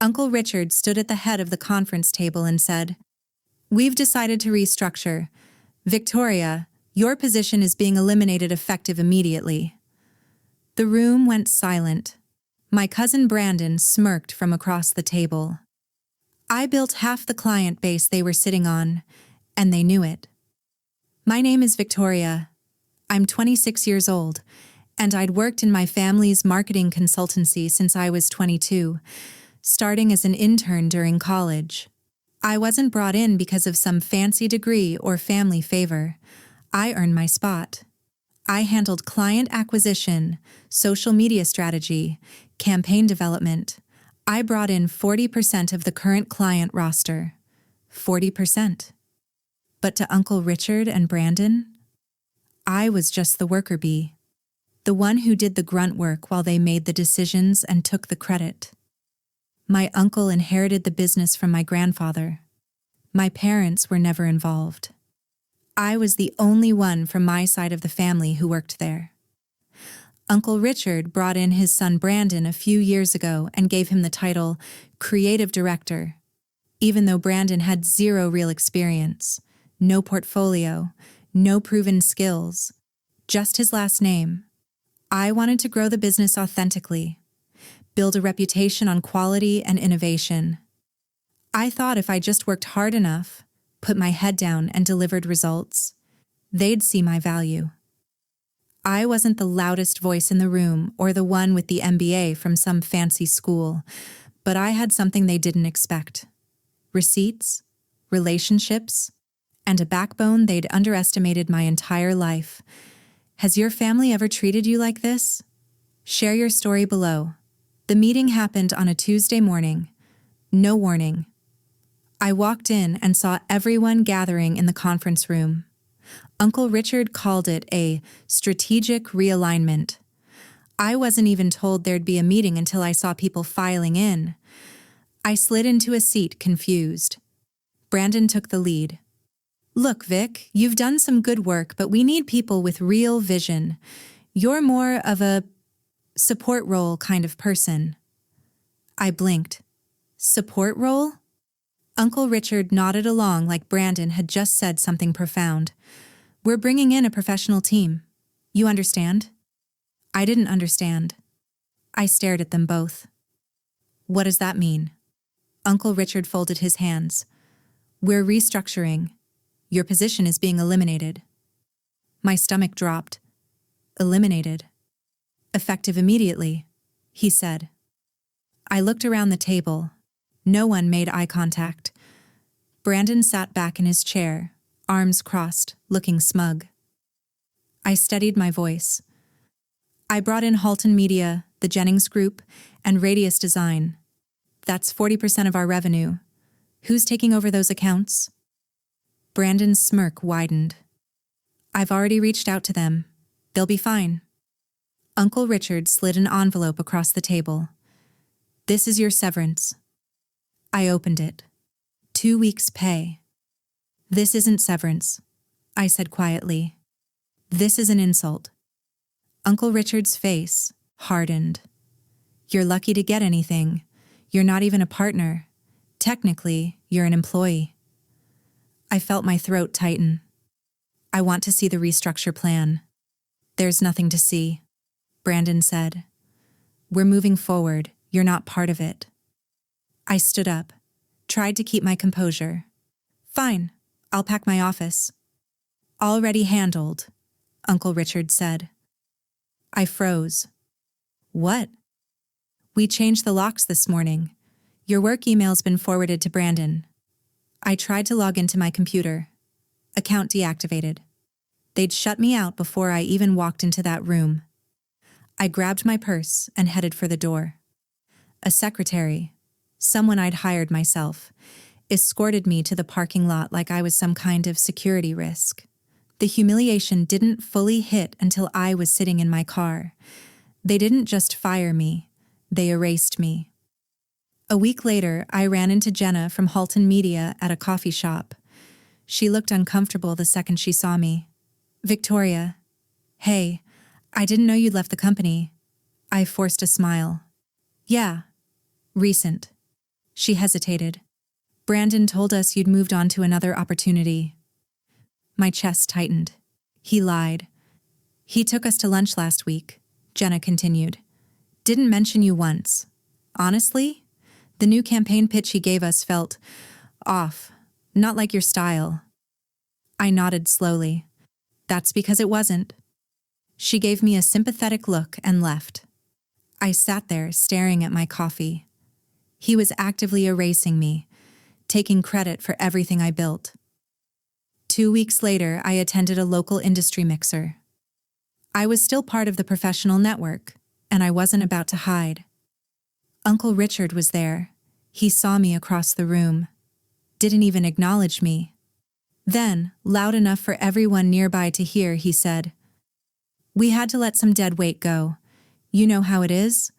Uncle Richard stood at the head of the conference table and said, "We've decided to restructure. Victoria, your position is being eliminated effective immediately." The room went silent. My cousin Brandon smirked from across the table. I built half the client base they were sitting on, and they knew it. My name is Victoria. I'm 26 years old, and I'd worked in my family's marketing consultancy since I was 22, starting as an intern during college. I wasn't brought in because of some fancy degree or family favor. I earned my spot. I handled client acquisition, social media strategy, campaign development. I brought in 40% of the current client roster. 40%. But to Uncle Richard and Brandon, I was just the worker bee, the one who did the grunt work while they made the decisions and took the credit. My uncle inherited the business from my grandfather. My parents were never involved. I was the only one from my side of the family who worked there. Uncle Richard brought in his son Brandon a few years ago and gave him the title Creative Director, even though Brandon had zero real experience, no portfolio, no proven skills, just his last name. I wanted to grow the business authentically, build a reputation on quality and innovation. I thought if I just worked hard enough, put my head down and delivered results, they'd see my value. I wasn't the loudest voice in the room or the one with the MBA from some fancy school, but I had something they didn't expect. Receipts, relationships, and a backbone they'd underestimated my entire life. Has your family ever treated you like this? Share your story below. The meeting happened on a Tuesday morning. No warning. I walked in and saw everyone gathering in the conference room. Uncle Richard called it a strategic realignment. I wasn't even told there'd be a meeting until I saw people filing in. I slid into a seat, confused. Brandon took the lead. "Look, Vic, you've done some good work, but we need people with real vision. You're more of a support role kind of person." I blinked. Support role? Uncle Richard nodded along like Brandon had just said something profound. "We're bringing in a professional team. You understand?" I didn't understand. I stared at them both. "What does that mean?" Uncle Richard folded his hands. "We're restructuring. Your position is being eliminated." My stomach dropped. Eliminated. "Effective immediately," he said. I looked around the table. No one made eye contact. Brandon sat back in his chair, arms crossed, looking smug. I steadied my voice. "I brought in Halton Media, the Jennings Group, and Radius Design. That's 40% of our revenue. Who's taking over those accounts?" Brandon's smirk widened. "I've already reached out to them. They'll be fine." Uncle Richard slid an envelope across the table. "This is your severance." I opened it. 2 weeks' pay. "This isn't severance," I said quietly. "This is an insult." Uncle Richard's face hardened. "You're lucky to get anything. You're not even a partner. Technically, you're an employee." I felt my throat tighten. "I want to see the restructure plan." "There's nothing to see," Brandon said. "We're moving forward. You're not part of it." I stood up, tried to keep my composure. "Fine, I'll pack my office." "Already handled," Uncle Richard said. I froze. "What?" "We changed the locks this morning. Your work email's been forwarded to Brandon." I tried to log into my computer. Account deactivated. They'd shut me out before I even walked into that room. I grabbed my purse and headed for the door. A secretary, someone I'd hired myself, escorted me to the parking lot like I was some kind of security risk. The humiliation didn't fully hit until I was sitting in my car. They didn't just fire me, they erased me. A week later, I ran into Jenna from Halton Media at a coffee shop. She looked uncomfortable the second she saw me. "Victoria. Hey, I didn't know you'd left the company." I forced a smile. "Yeah. Recent." She hesitated. Brandon told us you'd moved on to another opportunity. My chest tightened. He lied. He took us to lunch last week, Jenna continued. Didn't mention you once. Honestly, the new campaign pitch he gave us felt off, not like your style. I nodded slowly. That's because it wasn't. She gave me a sympathetic look and left. I sat there staring at my coffee. He was actively erasing me, taking credit for everything I built. 2 weeks later, I attended a local industry mixer. I was still part of the professional network, and I wasn't about to hide. Uncle Richard was there. He saw me across the room. Didn't even acknowledge me. Then, loud enough for everyone nearby to hear, he said, "We had to let some dead weight go. You know how it is?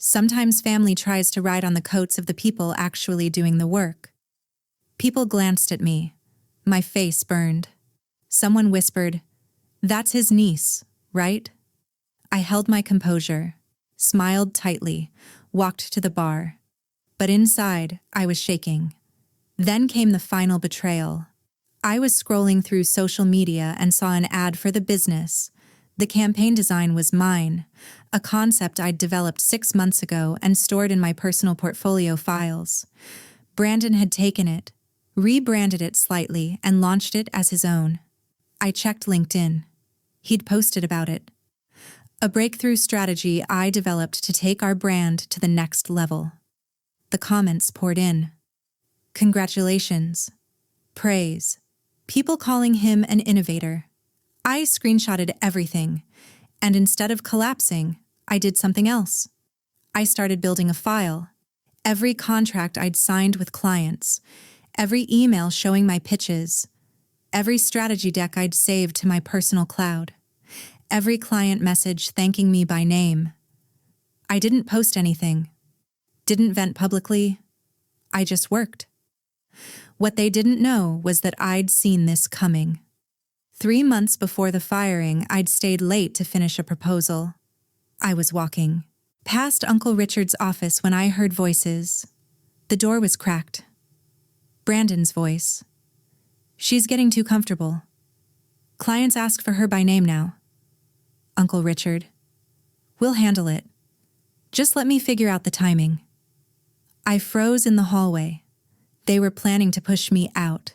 Sometimes family tries to ride on the coats of the people actually doing the work." People glanced at me. My face burned. Someone whispered, "That's his niece, right?" I held my composure, smiled tightly, walked to the bar. But inside, I was shaking. Then came the final betrayal. I was scrolling through social media and saw an ad for the business. The campaign design was mine, a concept I'd developed 6 months ago and stored in my personal portfolio files. Brandon had taken it, rebranded it slightly, and launched it as his own. I checked LinkedIn. He'd posted about it. A breakthrough strategy I developed to take our brand to the next level. The comments poured in. Congratulations. Praise. People calling him an innovator. I screenshotted everything, and instead of collapsing, I did something else. I started building a file. Every contract I'd signed with clients, every email showing my pitches, every strategy deck I'd saved to my personal cloud, every client message thanking me by name. I didn't post anything, didn't vent publicly. I just worked. What they didn't know was that I'd seen this coming. 3 months before the firing, I'd stayed late to finish a proposal. I was walking past Uncle Richard's office when I heard voices. The door was cracked. Brandon's voice. "She's getting too comfortable. Clients ask for her by name now." Uncle Richard. "We'll handle it. Just let me figure out the timing." I froze in the hallway. They were planning to push me out.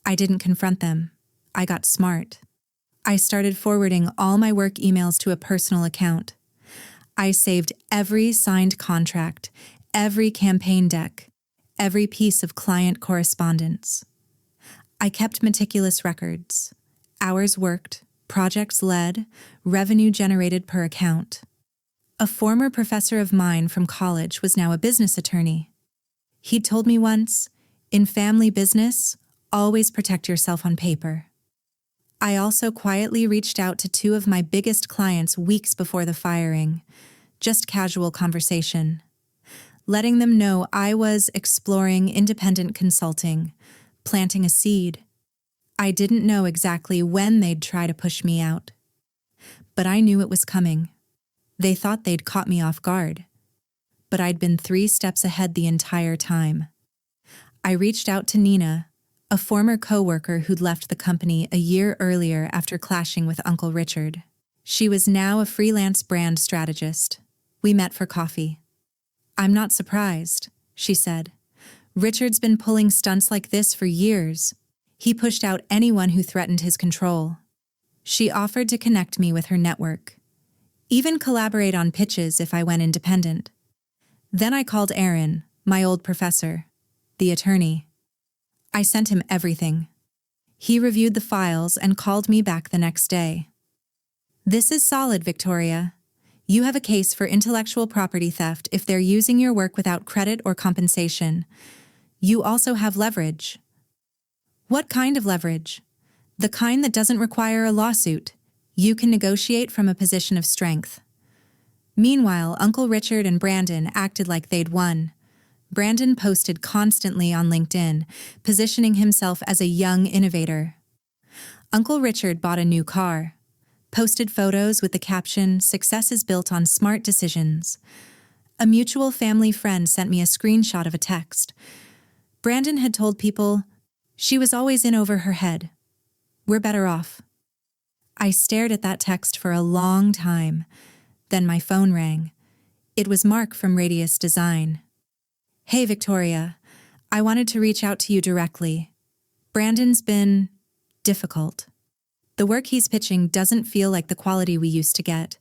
I didn't confront them. I got smart. I started forwarding all my work emails to a personal account. I saved every signed contract, every campaign deck, every piece of client correspondence. I kept meticulous records. Hours worked, projects led, revenue generated per account. A former professor of mine from college was now a business attorney. He'd told me once, "In family business, always protect yourself on paper." I also quietly reached out to 2 of my biggest clients weeks before the firing, just casual conversation, letting them know I was exploring independent consulting, planting a seed. I didn't know exactly when they'd try to push me out, but I knew it was coming. They thought they'd caught me off guard, but I'd been 3 steps ahead the entire time. I reached out to Nina, a former coworker who'd left the company a year earlier after clashing with Uncle Richard. She was now a freelance brand strategist. We met for coffee. "I'm not surprised," she said. "Richard's been pulling stunts like this for years. He pushed out anyone who threatened his control." She offered to connect me with her network, even collaborate on pitches if I went independent. Then I called Aaron, my old professor, the attorney. I sent him everything. He reviewed the files and called me back the next day. "This is solid, Victoria. You have a case for intellectual property theft if they're using your work without credit or compensation. You also have leverage." "What kind of leverage?" "The kind that doesn't require a lawsuit. You can negotiate from a position of strength." Meanwhile, Uncle Richard and Brandon acted like they'd won. Brandon posted constantly on LinkedIn, positioning himself as a young innovator. Uncle Richard bought a new car, posted photos with the caption, "Success is built on smart decisions." A mutual family friend sent me a screenshot of a text. Brandon had told people, "She was always in over her head. We're better off." I stared at that text for a long time. Then my phone rang. It was Mark from Radius Design. "Hey, Victoria. I wanted to reach out to you directly. Brandon's been difficult. The work he's pitching doesn't feel like the quality we used to get.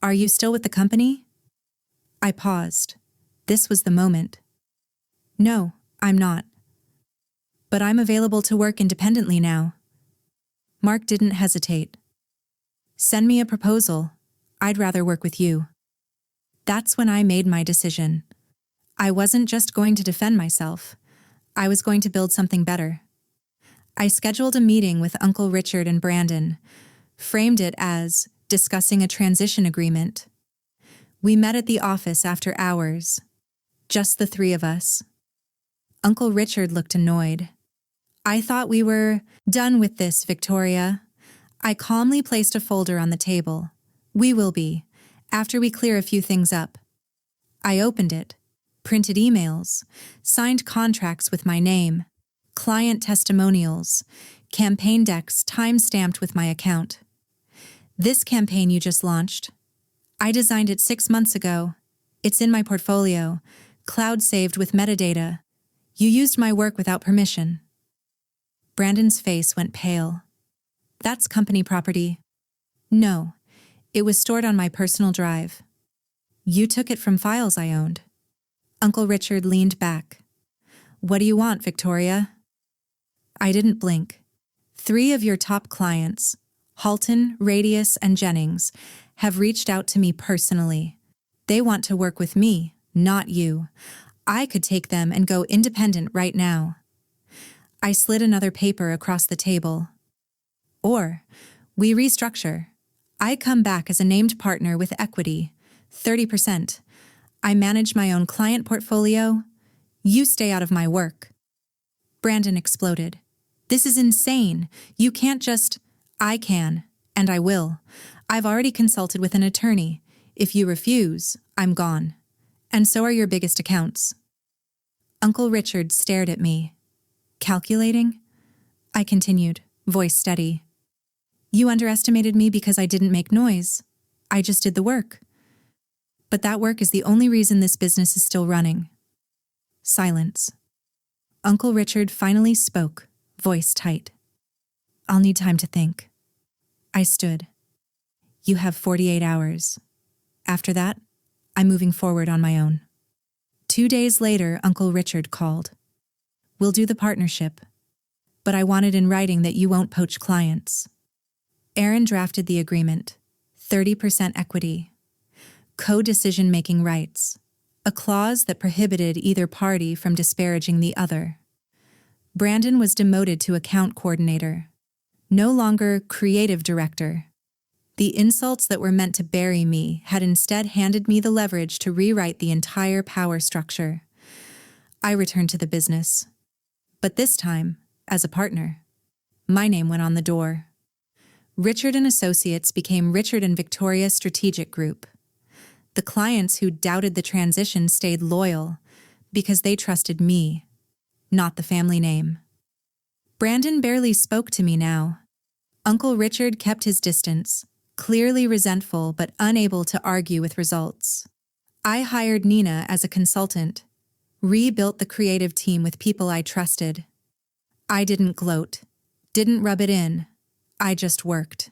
Are you still with the company?" I paused. This was the moment. "No, I'm not. But I'm available to work independently now." Mark didn't hesitate. "Send me a proposal. I'd rather work with you." That's when I made my decision. I wasn't just going to defend myself. I was going to build something better. I scheduled a meeting with Uncle Richard and Brandon, framed it as discussing a transition agreement. We met at the office after hours, just the three of us. Uncle Richard looked annoyed. "I thought we were done with this, Victoria." I calmly placed a folder on the table. "We will be, after we clear a few things up." I opened it, printed emails, signed contracts with my name, client testimonials, campaign decks time-stamped with my account. "This campaign you just launched, I designed it 6 months ago. It's in my portfolio, cloud-saved with metadata. You used my work without permission." Brandon's face went pale. "That's company property." "No, it was stored on my personal drive." "You took it from files I owned." Uncle Richard leaned back. "What do you want, Victoria?" I didn't blink. 3 of your top clients, Halton, Radius, and Jennings, have reached out to me personally. They want to work with me, not you. I could take them and go independent right now. I slid another paper across the table. Or, we restructure. I come back as a named partner with equity, 30%. I manage my own client portfolio. You stay out of my work. Brandon exploded. "This is insane. You can't just—" "I can, and I will. I've already consulted with an attorney. If you refuse, I'm gone. And so are your biggest accounts." Uncle Richard stared at me. "Calculating?" I continued, voice steady. "You underestimated me because I didn't make noise. I just did the work. But that work is the only reason this business is still running." Silence. Uncle Richard finally spoke, voice tight. "I'll need time to think." I stood. "You have 48 hours. After that, I'm moving forward on my own." 2 days later, Uncle Richard called. "We'll do the partnership, but I want it in writing that you won't poach clients." Aaron drafted the agreement. 30% equity. Co-decision-making rights. A clause that prohibited either party from disparaging the other. Brandon was demoted to account coordinator. No longer creative director. The insults that were meant to bury me had instead handed me the leverage to rewrite the entire power structure. I returned to the business. But this time, as a partner. My name went on the door. Richard and Associates became Richard and Victoria Strategic Group. The clients who doubted the transition stayed loyal because they trusted me, not the family name. Brandon barely spoke to me now. Uncle Richard kept his distance, clearly resentful but unable to argue with results. I hired Nina as a consultant, rebuilt the creative team with people I trusted. I didn't gloat, didn't rub it in. I just worked.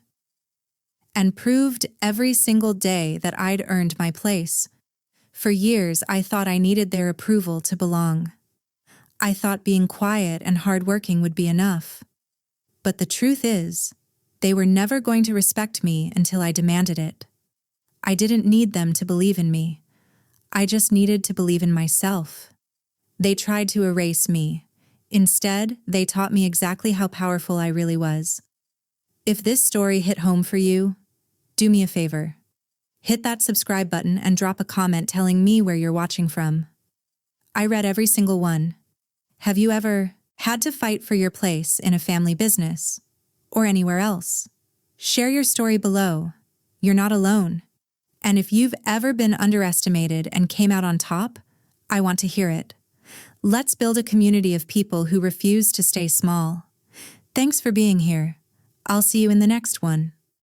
And proved every single day that I'd earned my place. For years, I thought I needed their approval to belong. I thought being quiet and hardworking would be enough. But the truth is, they were never going to respect me until I demanded it. I didn't need them to believe in me. I just needed to believe in myself. They tried to erase me. Instead, they taught me exactly how powerful I really was. If this story hit home for you, do me a favor. Hit that subscribe button and drop a comment telling me where you're watching from. I read every single one. Have you ever had to fight for your place in a family business or anywhere else? Share your story below. You're not alone. And if you've ever been underestimated and came out on top, I want to hear it. Let's build a community of people who refuse to stay small. Thanks for being here. I'll see you in the next one.